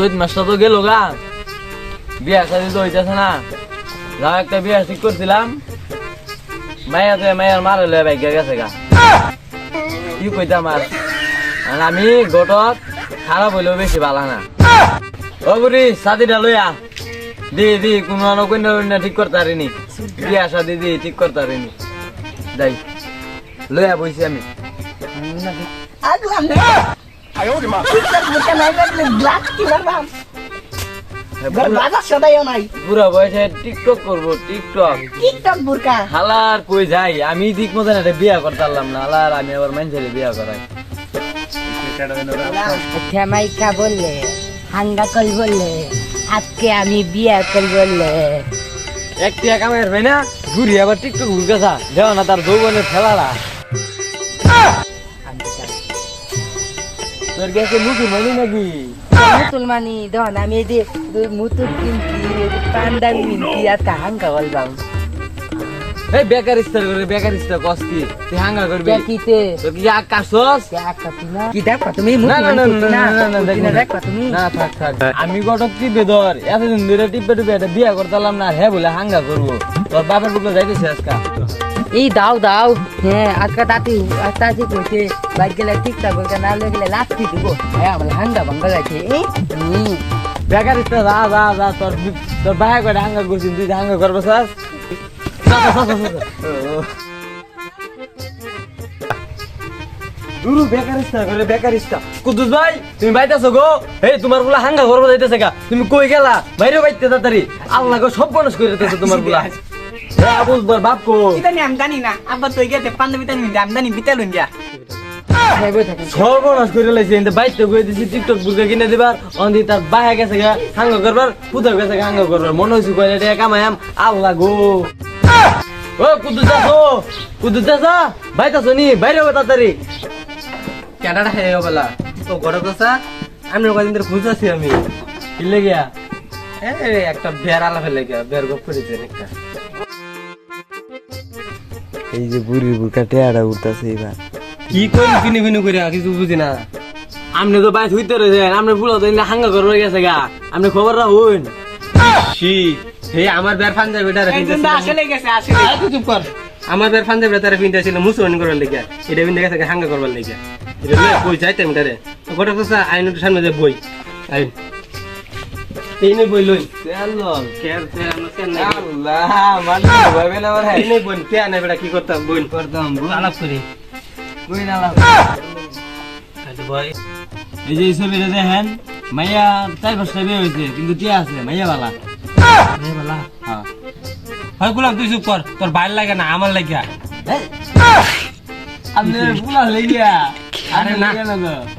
চৈত মাসটা তো গেল গা, বিয়া শাদি তো হইতেছে না। যাও একটা বিয়া ঠিক করছিলাম, মায়ের মার হলে ভাগ্য গেছে গা। কি কইতাম আর আমি গোটক খারাপ হইলেও বেশি ভালো না। ও বুড়ি শাদিটা লইয়া দি কোনো কন্যা ঠিক করতে পারিনি, বিয়া শাদি দি ঠিক করতে পারিনি। যাই লইয়া বইছি আমি। বুড়া বয়সে টিকটক করবো, টিকটক হালার কই যাই আমি ঠিক মতন একটা বিয়া করতে পারলাম না। হালার আমি আবার মানুষের বিয়া করাই। মাইকা বললে হাঙ্গা কল বললে আজকে আমি বিয়া কল বললে একটা কামের ভাই না ঘুরি আবার টিকটক ঘুরতেছা দেওয়া না তার যৌবনের খেলাটা। তোর গেছে মুসলমানি নাকি? মুসলমানি দন আমি এই যে মুতুর কিনছি পান্ডামি কিনছি আজকে হাঙ্গা বলবাম। এই বেকার ইস্তার করে বেকার ইস্তার কষ্টি তুই হাঙ্গা করবি কিতে তো কি আকাশস কি দেখো তুমি না না না না দেখো তুমি না থাক থাক আমি গটক টিপে ধর এতদিন ধরে টিপে টিপে একটা বিয়া করতাম না। হ্যাঁ বলে হাঙ্গা করবো তোর বাপের বুকলে যাইতেছে আজকা। এই দাও দাও হ্যাঁ আজকে তাতি কইছে বাইক গেলে ঠিকঠাক বলতে না গেলে লাস্টি দিব। হ্যাঁ আমার হাঙ্গা ভাঙ্গা যাচ্ছে বেকার ইস্তার যা যা যা তোর তোর ভাই করে হাঙ্গা করছিস তুই হাঙ্গা করবো চাস। কুদ্দুস ভাই তুমি বাইতেছো গো? এই তোমার গুলা হাঙ্গা করবো যাইতেছে গা, তুমি কই গেলা? বাইরে বাইতে তাড়াতাড়ি আল্লাহ গো সব বনস করে দিতেছে তোমার গুলা। বাপ কো আমি জানি না আব্বা তুই গেছে পাঞ্জাবি আমি জানি বিতালুন যা সর্বনাশ করে লাইছে। বাইতে গিয়ে দিছি টিকটক বুকে কিনে দিবার অন্দি তার বাহে গেছে গা হাঙ্গা করবার, পুতা গেছে গা হাঙ্গা করবার। মনে হয়েছে কয়লা টাকা কামায়াম আল্লাহ গো। ও কুদ্দুস চাচা বাইতাছো নি? বাইরে হবে তাড়াতাড়ি। কেডাটা হে বলা তো ঘরে কথা আমি কদিন ধরে খুঁজতেছি আমি কি লেগিয়া? একটা বের আলা ফেলে গিয়া বের গপ করেছে একটা। এই যে বুড়ির বুকা টেয়ারা উঠতেছে এবার কি করি কিনে কিনে করে কিছু বুঝি না। আপনি তো বাইরে হইতে রয়েছেন, আপনি পুরো তো হাঙ্গা করবে গেছে গা, আপনি খবর রাখুন। শি হে আমার বের পাঞ্জাবিটা রেখে আসলে গেছে আসলে চুপ কর। আমার বের পাঞ্জাবিটা তারে পিনতে ছিল মুসলমান করার লাগিয়া, এটা পিনতে গেছে হাঙ্গা করবার লাগিয়া। এটা লয়ে কই যাইতাম তারে গোটা কথা আইনটা সামনে যে বই আইন এই নে বই লই চলল কেয়ার কেয়ার না কেন না আল্লাহ মানে ভাবে না আমার এই নে বই কেয়া না বেটা কি করতাম বই করতাম আলাপ করি কই না লাভ। আচ্ছা ভাই এই যে ছবিটা দেখেন মাইয়া 4-5টা বিয়ে হয়েছে কিন্তু টিয়া আছে মাইয়া বালা। এই বলা হ্যাঁ হয় গুলাম তুই চুপ কর, তোর বাইর লাগে না আমার লাগিয়া। আপনি পুলা লেগিয়া আরে না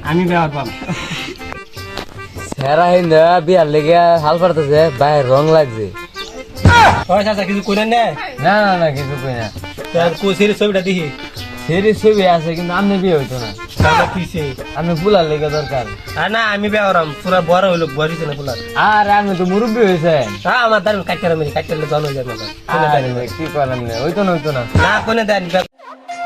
আমি ব্যবহার পাম সেরা হিন্দা বিয়ার লেগিয়া হাল পারতেছে বাইরে রং লাগছে। ওই চাচা কিছু কইলেন না না না না কিছু কই না, তোর কোসের ছবিটা দেখি সেরি ছবি আছে কিন্তু আপনি বিয়ে হইতো না। তাহলে কিসে আপনি পুলার লেগে দরকার। আর না আমি ব্যবহারাম পুরা বড় হইলো বড়িছে না পুলা। আর আপনি তো মুরব্বী হয়েছেন। হ্যাঁ আমার দাঁড়ান কাটলে জন হয়ে যাবে আরে কি করেন হইতো না না কোনে দেন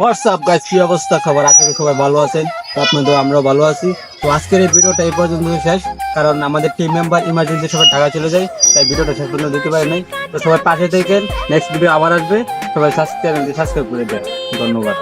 হোয়াটসঅ্যাপ গাইস, কি অবস্থা? খবর আশা করি সবাই ভালো আছেন। তো আপনাদের আমরাও ভালো আছি। তো আজকের এই ভিডিওটা এই পর্যন্ত শেষ, কারণ আমাদের টিম মেম্বার ইমার্জেন্সি সবাই ঢাকা চলে যায়, তাই ভিডিওটা শেষ পর্যন্ত দিতে পারি নাই। তো সবাই পাশে থাকেন, নেক্সট ভিডিও আবার আসবে, সবাই চ্যানেলটি সাবস্ক্রাইব করে দেন। ধন্যবাদ।